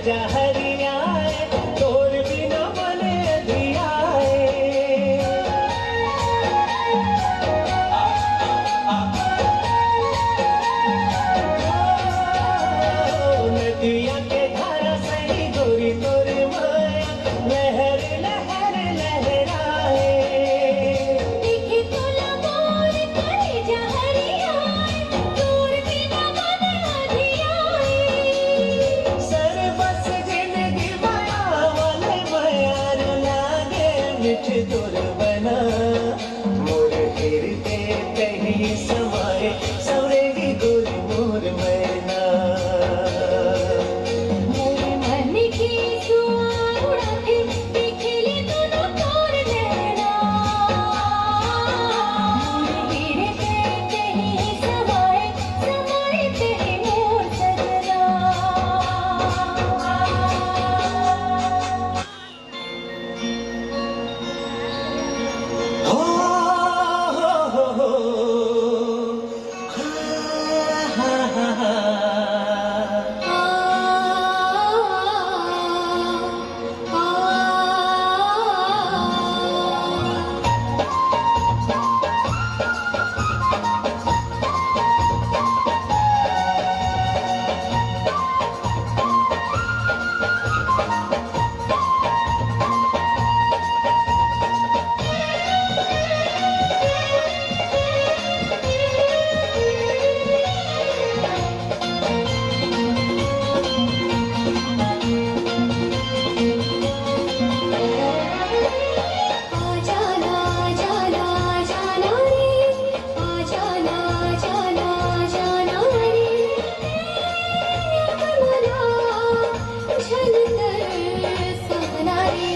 जा हरियाए तोर बिना मन अधियाए नदिया के धारा सही गोरी तोर माया लहर लहर लहराए देखे तोला मोर करे जा हरियाए तोर बिना मन अधियाए सर्वस जिंदगी माया वाले मायार लागे मिठ तोर बना मोर हृदय कहीं समाए सवरेगी गोरी मोर मैना मोर मन की सुआ उड़ाके देखले दोनों तोर नैना मोर हृदय कहीं समाए समाए तेरे मोर सजना हो हा हा हा जाना जाना जाना रे जाना जाना जाना रे कमला झलकर सपना रे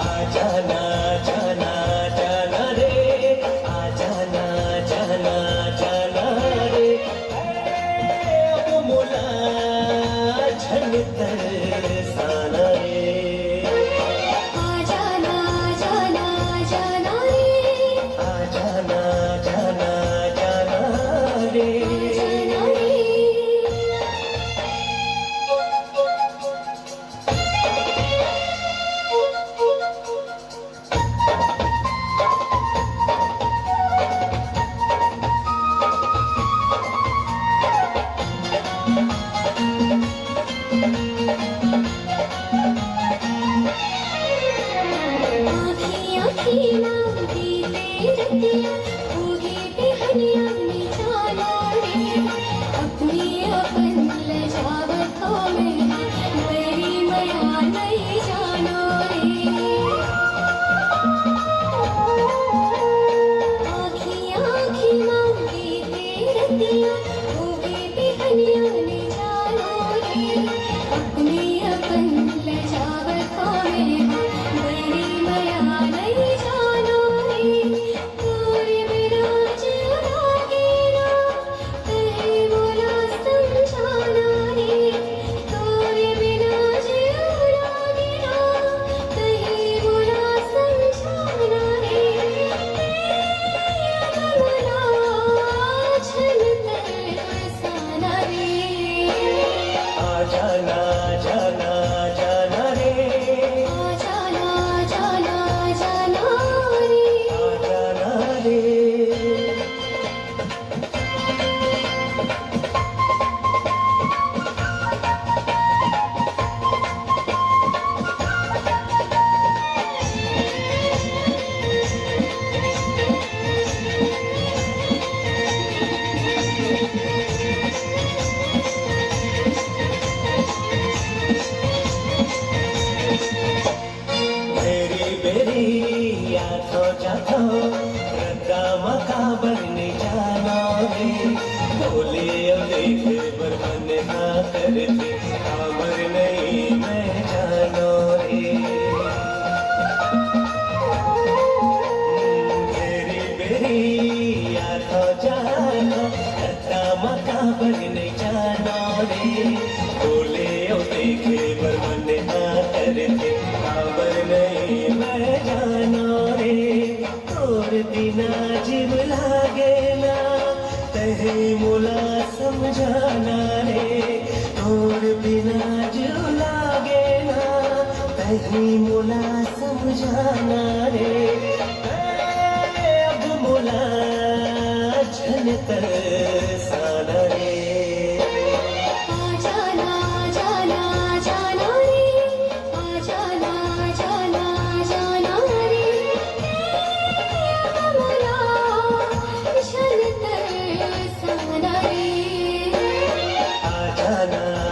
आ जाना जाना जाना रे आ जाना जाना जाना रे अब मुला झलकर साना रे जाना जाना जाना रे आ जाना जाना जाना रे जाना रे आँखी आँखी मांगती तेरे होगी बेहनिया में जाना रे अपनी अपन लजावतों में मेरी माया नहीं जानो रे आँखी आँखी मांगती तेरे होगी बेहनिया में जानो रे अपनी अपन लजावतों में मेरी माया नहीं जानो रे तोरे बिना जीव लागे ना कहीं बोला समझाना रे तोरे बिना जीव लागे ना कहीं बोला समझाना रे कमला झलकर फसाना रे आ जाना जाना जाना रे जाना जाना जाना रे आ जाना रे बेरी बेरी याद हो जाता रद्दा मका बनने जाना रे बोले अब देख पर मन ना करते खबर नहीं मैं जानो रे बेरी बेरी याद हो जाना रद्दा मका बनने जाना रे बोले अब देख पर मन ना करते खबर नहीं मैं जानो रे तोर बिना जीव लागे ना कहीं मुला समझाना रे तोर बिना नहीं मुला समझाना रे अब मुला झन तरसाना रे आजाना जाना जाना रे आजाना जाना जाना रे मला झलक साना रे आजाना